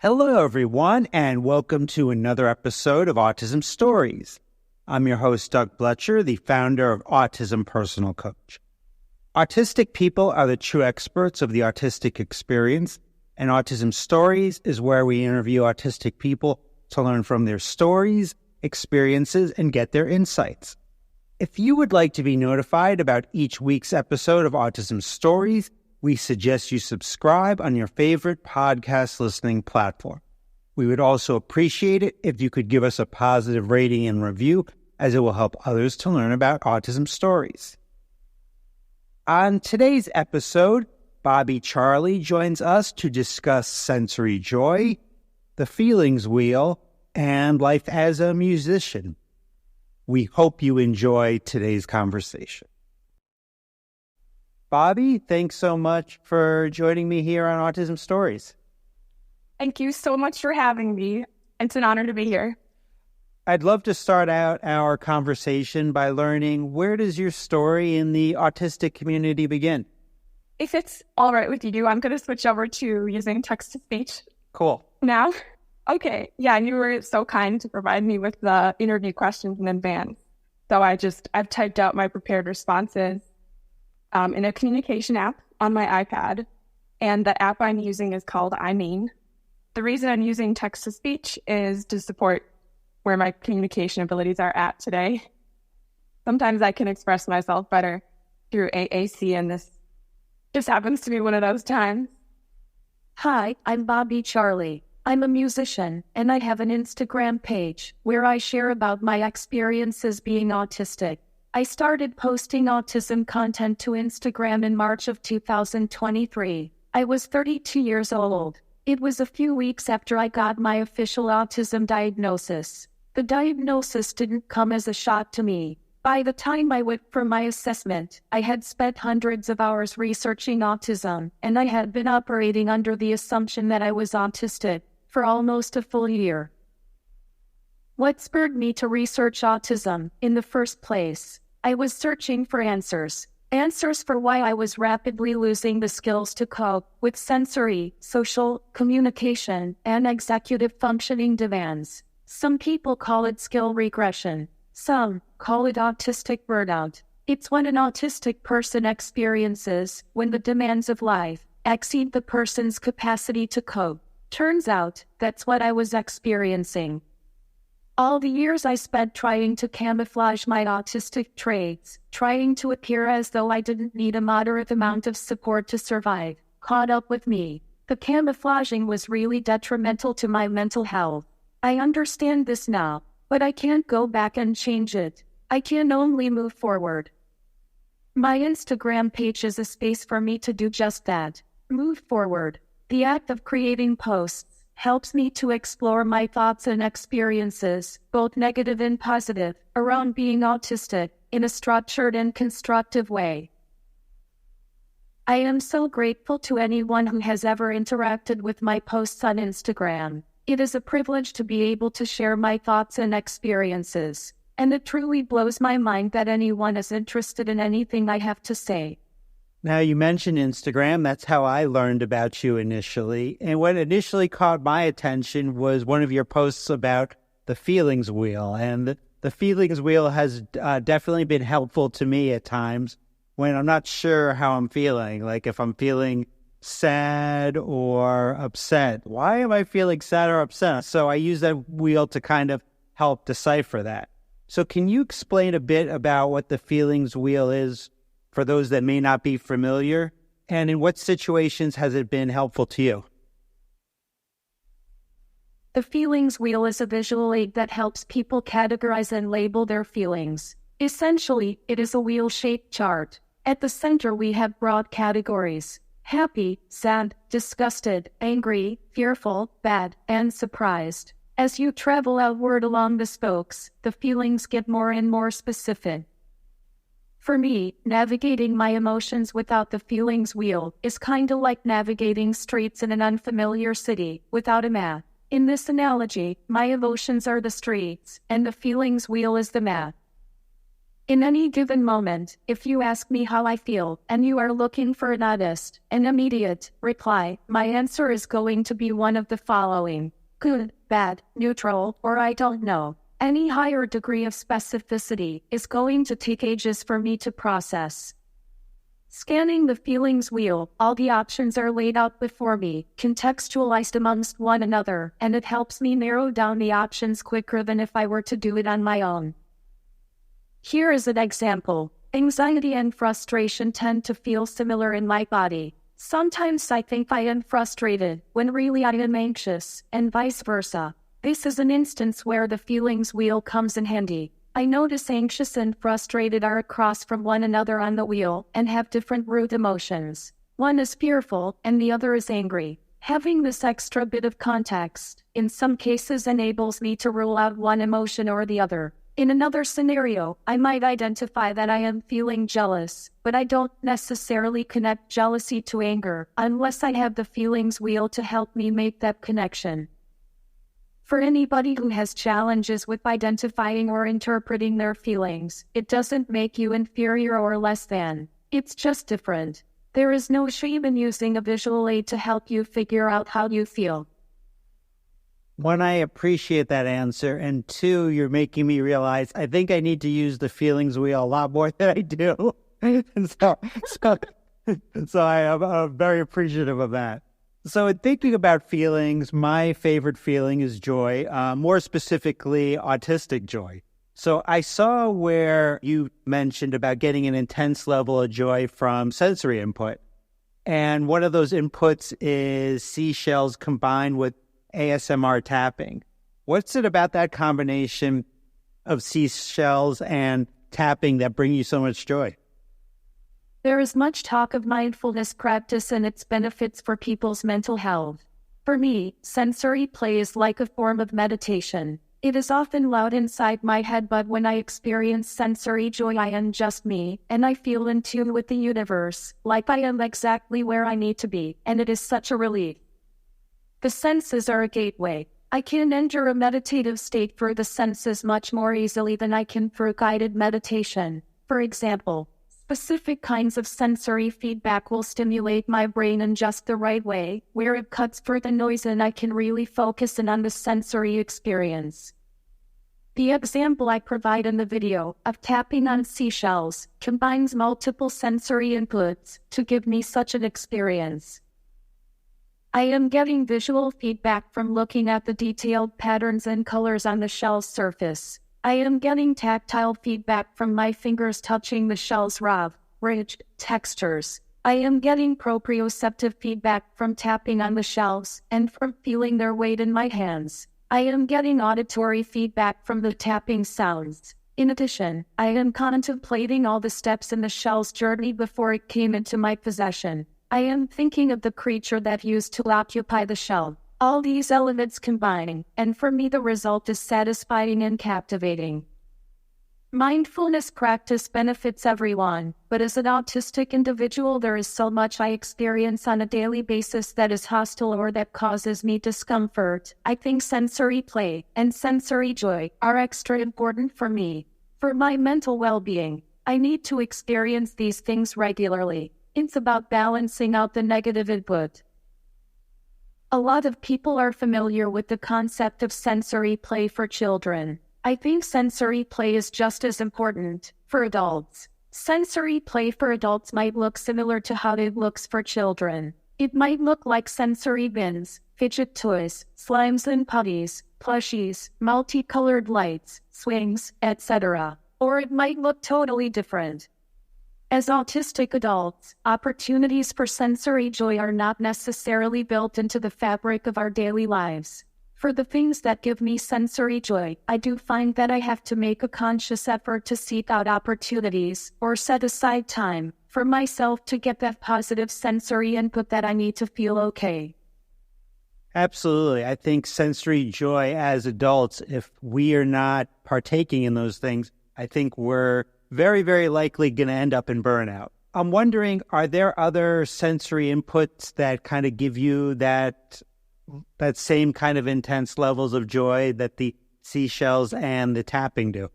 Hello, everyone, and welcome to another episode of Autism Stories. I'm your host, Doug Bletcher, the founder of Autism Personal Coach. Autistic people are the true experts of the autistic experience, and Autism Stories is where we interview autistic people to learn from their stories, experiences, and get their insights. If you would like to be notified about each week's episode of Autism Stories, we suggest you subscribe on your favorite podcast listening platform. We would also appreciate it if you could give us a positive rating and review, as it will help others to learn about autism stories. On today's episode, Bobbie Charlie joins us to discuss sensory joy, the feelings wheel, and life as a musician. We hope you enjoy today's conversation. Bobbie, thanks so much for joining me here on Autism Stories. Thank you so much for having me. It's an honor to be here. I'd love to start out our conversation by learning, where does your story in the autistic community begin? If it's all right with you, I'm going to switch over to using text-to-speech. Cool. Now? Okay. Yeah, you were so kind to provide me with the interview questions in advance. So I've typed out my prepared responses in a communication app on my iPad, and the app I'm using is called I Mean. The reason I'm using text-to-speech is to support where my communication abilities are at today. Sometimes I can express myself better through AAC, and this just happens to be one of those times. Hi, I'm Bobbie Charlie. I'm a musician, and I have an Instagram page where I share about my experiences being autistic. I started posting autism content to Instagram in March of 2023. I was 32 years old. It was a few weeks after I got my official autism diagnosis. The diagnosis didn't come as a shock to me. By the time I went for my assessment, I had spent hundreds of hours researching autism, and I had been operating under the assumption that I was autistic for almost a full year. What spurred me to research autism in the first place? I was searching for answers for why I was rapidly losing the skills to cope with sensory, social, communication, and executive functioning demands. Some people call it skill regression. Some call it autistic burnout. It's what an autistic person experiences when the demands of life exceed the person's capacity to cope. Turns out that's what I was experiencing. All the years I spent trying to camouflage my autistic traits, trying to appear as though I didn't need a moderate amount of support to survive, caught up with me. The camouflaging was really detrimental to my mental health. I understand this now, but I can't go back and change it. I can only move forward. My Instagram page is a space for me to do just that, move forward. The act of creating posts helps me to explore my thoughts and experiences, both negative and positive, around being autistic in a structured and constructive way. I am so grateful to anyone who has ever interacted with my posts on Instagram. It is a privilege to be able to share my thoughts and experiences, and it truly blows my mind that anyone is interested in anything I have to say. Now, you mentioned Instagram. That's how I learned about you initially. And what initially caught my attention was one of your posts about the feelings wheel. And the feelings wheel has definitely been helpful to me at times when I'm not sure how I'm feeling. Like if I'm feeling sad or upset. Why am I feeling sad or upset? So I use that wheel to kind of help decipher that. So can you explain a bit about what the feelings wheel is for those that may not be familiar, and in what situations has it been helpful to you? The feelings wheel is a visual aid that helps people categorize and label their feelings. Essentially, it is a wheel-shaped chart. At the center, we have broad categories: happy, sad, disgusted, angry, fearful, bad, and surprised. As you travel outward along the spokes, the feelings get more and more specific. For me, navigating my emotions without the feelings wheel is kinda like navigating streets in an unfamiliar city without a map. In this analogy, my emotions are the streets, and the feelings wheel is the map. In any given moment, if you ask me how I feel and you are looking for an honest and immediate reply, my answer is going to be one of the following: good, bad, neutral, or I don't know. Any higher degree of specificity is going to take ages for me to process. Scanning the feelings wheel, all the options are laid out before me, contextualized amongst one another, and it helps me narrow down the options quicker than if I were to do it on my own. Here is an example. Anxiety and frustration tend to feel similar in my body. Sometimes I think I am frustrated, when really I am anxious, and vice versa. This is an instance where the feelings wheel comes in handy. I notice anxious and frustrated are across from one another on the wheel, and have different root emotions. One is fearful, and the other is angry. Having this extra bit of context, in some cases enables me to rule out one emotion or the other. In another scenario, I might identify that I am feeling jealous, but I don't necessarily connect jealousy to anger unless I have the feelings wheel to help me make that connection. For anybody who has challenges with identifying or interpreting their feelings, it doesn't make you inferior or less than. It's just different. There is no shame in using a visual aid to help you figure out how you feel. One, I appreciate that answer, and two, you're making me realize I think I need to use the feelings wheel a lot more than I do. And so I am very appreciative of that. So in thinking about feelings, my favorite feeling is joy, more specifically autistic joy. So I saw where you mentioned about getting an intense level of joy from sensory input. And one of those inputs is seashells combined with ASMR tapping. What's it about that combination of seashells and tapping that bring you so much joy? There is much talk of mindfulness practice and its benefits for people's mental health. For me, sensory play is like a form of meditation. It is often loud inside my head, but when I experience sensory joy, I am just me, and I feel in tune with the universe, like I am exactly where I need to be, and it is such a relief. The senses are a gateway. I can enter a meditative state through the senses much more easily than I can through guided meditation. For example, specific kinds of sensory feedback will stimulate my brain in just the right way, where it cuts through the noise and I can really focus in on the sensory experience. The example I provide in the video of tapping on seashells combines multiple sensory inputs to give me such an experience. I am getting visual feedback from looking at the detailed patterns and colors on the shell's surface. I am getting tactile feedback from my fingers touching the shell's raw, ridged textures. I am getting proprioceptive feedback from tapping on the shells and from feeling their weight in my hands. I am getting auditory feedback from the tapping sounds. In addition, I am contemplating all the steps in the shell's journey before it came into my possession. I am thinking of the creature that used to occupy the shell. All these elements combining, and for me the result is satisfying and captivating. Mindfulness practice benefits everyone, but as an autistic individual there is so much I experience on a daily basis that is hostile or that causes me discomfort. I think sensory play and sensory joy are extra important for me. For my mental well-being, I need to experience these things regularly. It's about balancing out the negative input. A lot of people are familiar with the concept of sensory play for children. I think sensory play is just as important for adults. Sensory play for adults might look similar to how it looks for children. It might look like sensory bins, fidget toys, slimes and putties, plushies, multicolored lights, swings, etc. Or it might look totally different. As autistic adults, opportunities for sensory joy are not necessarily built into the fabric of our daily lives. For the things that give me sensory joy, I do find that I have to make a conscious effort to seek out opportunities or set aside time for myself to get that positive sensory input that I need to feel okay. Absolutely. I think sensory joy as adults, if we are not partaking in those things, I think we're very, very likely going to end up in burnout. I'm wondering, are there other sensory inputs that kind of give you that same kind of intense levels of joy that the seashells and the tapping do?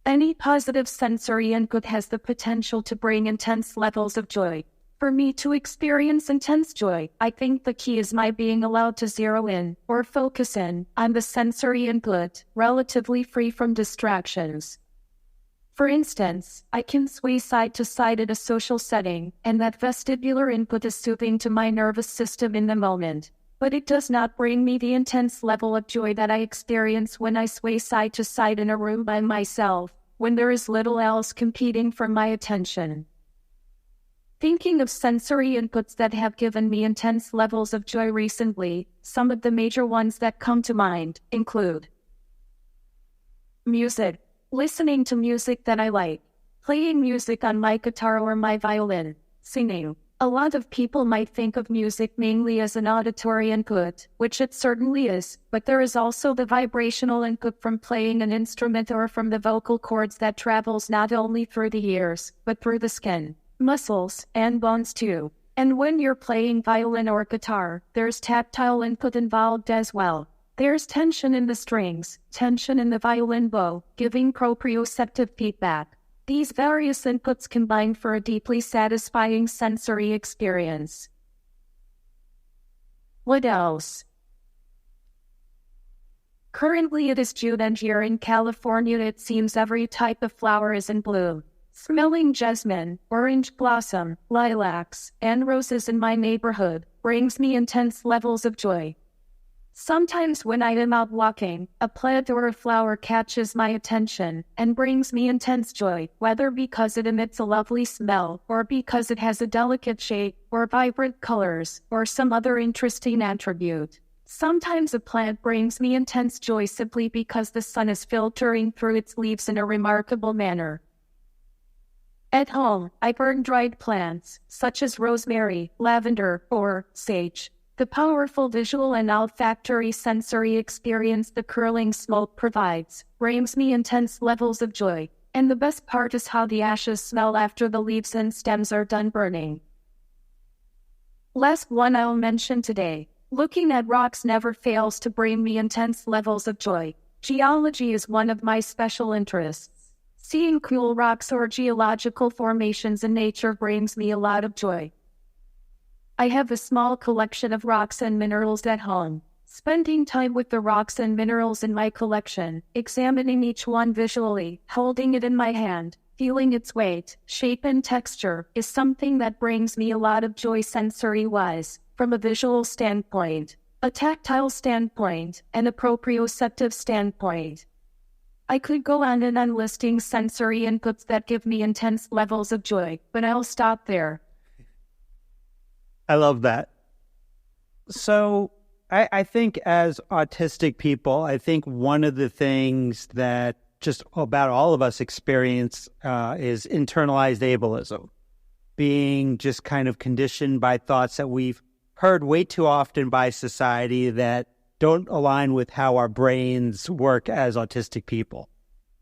Any positive sensory input has the potential to bring intense levels of joy. For me to experience intense joy, I think the key is my being allowed to zero in, or focus in, on the sensory input, relatively free from distractions. For instance, I can sway side to side in a social setting, and that vestibular input is soothing to my nervous system in the moment. But it does not bring me the intense level of joy that I experience when I sway side to side in a room by myself, when there is little else competing for my attention. Thinking of sensory inputs that have given me intense levels of joy recently, some of the major ones that come to mind include music, listening to music that I like, playing music on my guitar or my violin, singing. A lot of people might think of music mainly as an auditory input, which it certainly is, but there is also the vibrational input from playing an instrument or from the vocal cords that travels not only through the ears, but through the skin, muscles, and bones too. And when you're playing violin or guitar, there's tactile input involved as well. There's tension in the strings, tension in the violin bow, giving proprioceptive feedback. These various inputs combine for a deeply satisfying sensory experience. What else? Currently it is June, and here in California it seems every type of flower is in bloom. Smelling jasmine, orange blossom, lilacs, and roses in my neighborhood brings me intense levels of joy. Sometimes when I am out walking, a plant or a flower catches my attention and brings me intense joy, whether because it emits a lovely smell, or because it has a delicate shape, or vibrant colors, or some other interesting attribute. Sometimes a plant brings me intense joy simply because the sun is filtering through its leaves in a remarkable manner. At home, I burn dried plants, such as rosemary, lavender, or sage. The powerful visual and olfactory sensory experience the curling smoke provides brings me intense levels of joy, and the best part is how the ashes smell after the leaves and stems are done burning. Last one I'll mention today. Looking at rocks never fails to bring me intense levels of joy. Geology is one of my special interests. Seeing cool rocks or geological formations in nature brings me a lot of joy. I have a small collection of rocks and minerals at home. Spending time with the rocks and minerals in my collection, examining each one visually, holding it in my hand, feeling its weight, shape, and texture, is something that brings me a lot of joy sensory-wise, from a visual standpoint, a tactile standpoint, and a proprioceptive standpoint. I could go on and on listing sensory inputs that give me intense levels of joy, but I'll stop there. I love that. So I think as autistic people, I think one of the things that just about all of us experience is internalized ableism, being just kind of conditioned by thoughts that we've heard way too often by society that don't align with how our brains work as autistic people.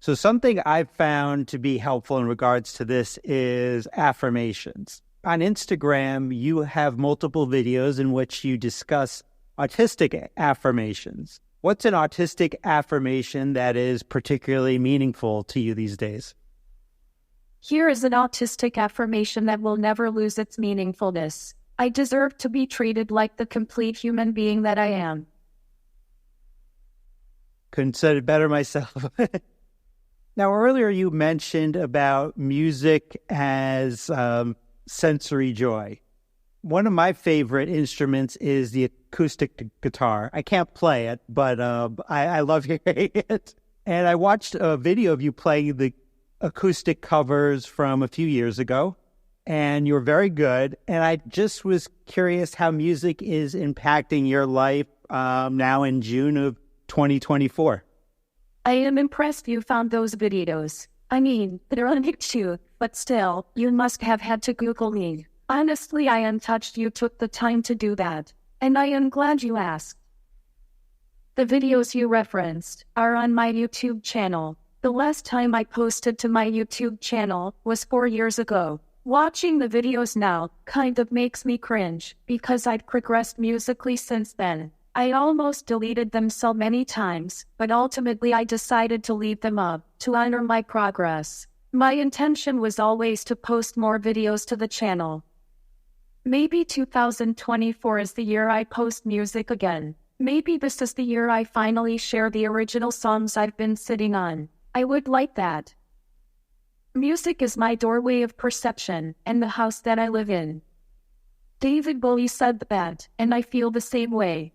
So something I've found to be helpful in regards to this is affirmations. On Instagram, you have multiple videos in which you discuss autistic affirmations. What's an autistic affirmation that is particularly meaningful to you these days? Here is an autistic affirmation that will never lose its meaningfulness. I deserve to be treated like the complete human being that I am. Couldn't said it better myself. Now, earlier you mentioned about music as sensory joy. One of my favorite instruments is the acoustic guitar. I can't play it, but I love hearing it. And I watched a video of you playing the acoustic covers from a few years ago, and you were very good. And I just was curious how music is impacting your life now in June of 2024. I am impressed you found those videos. I mean, they're on YouTube, but still, you must have had to Google me. Honestly, I am touched you took the time to do that, and I am glad you asked. The videos you referenced are on my YouTube channel. The last time I posted to my YouTube channel was 4 years ago. Watching the videos now kind of makes me cringe, because I've progressed musically since then. I almost deleted them so many times, but ultimately I decided to leave them up, to honor my progress. My intention was always to post more videos to the channel. Maybe 2024 is the year I post music again. Maybe this is the year I finally share the original songs I've been sitting on. I would like that. Music is my doorway of perception, and the house that I live in. David Bowie said that, and I feel the same way.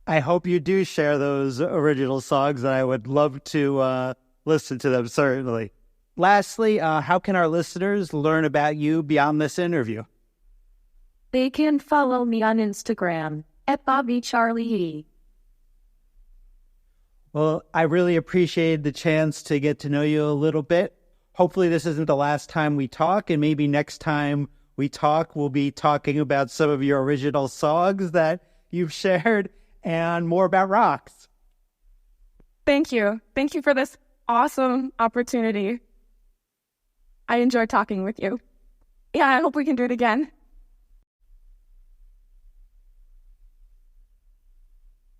I hope you do share those original songs, and I would love to listen to them, certainly. Lastly, how can our listeners learn about you beyond this interview? They can follow me on Instagram, @BobbieCharlie. Well, I really appreciated the chance to get to know you a little bit. Hopefully this isn't the last time we talk, and maybe next time we talk, we'll be talking about some of your original songs that you've shared and more about rocks. Thank you. Thank you for this awesome opportunity. I enjoyed talking with you. Yeah, I hope we can do it again.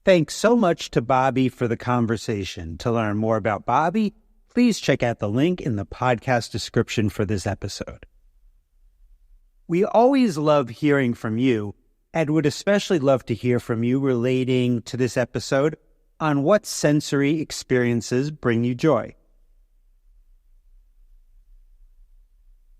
Thanks so much to Bobbie for the conversation. To learn more about Bobbie, please check out the link in the podcast description for this episode. We always love hearing from you, and would especially love to hear from you relating to this episode on what sensory experiences bring you joy.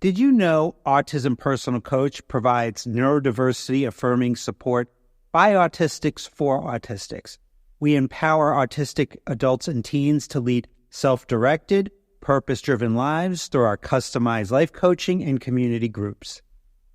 Did you know Autism Personal Coach provides neurodiversity affirming support by autistics for autistics? We empower autistic adults and teens to lead self-directed, purpose-driven lives through our customized life coaching and community groups.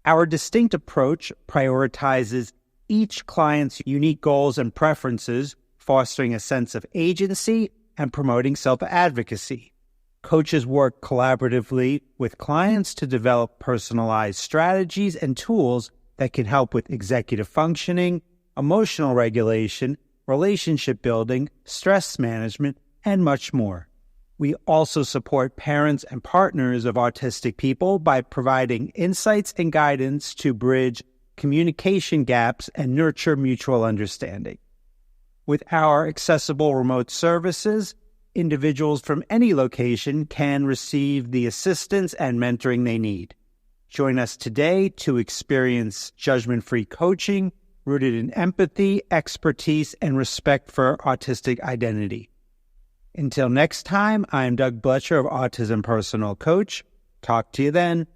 Our distinct approach prioritizes each client's unique goals and preferences, fostering a sense of agency and promoting self-advocacy. Coaches work collaboratively with clients to develop personalized strategies and tools that can help with executive functioning, emotional regulation, relationship building, stress management, and much more. We also support parents and partners of autistic people by providing insights and guidance to bridge communication gaps and nurture mutual understanding. With our accessible remote services, individuals from any location can receive the assistance and mentoring they need. Join us today to experience judgment-free coaching rooted in empathy, expertise, and respect for autistic identity. Until next time, I'm Doug Bletcher of Autism Personal Coach. Talk to you then.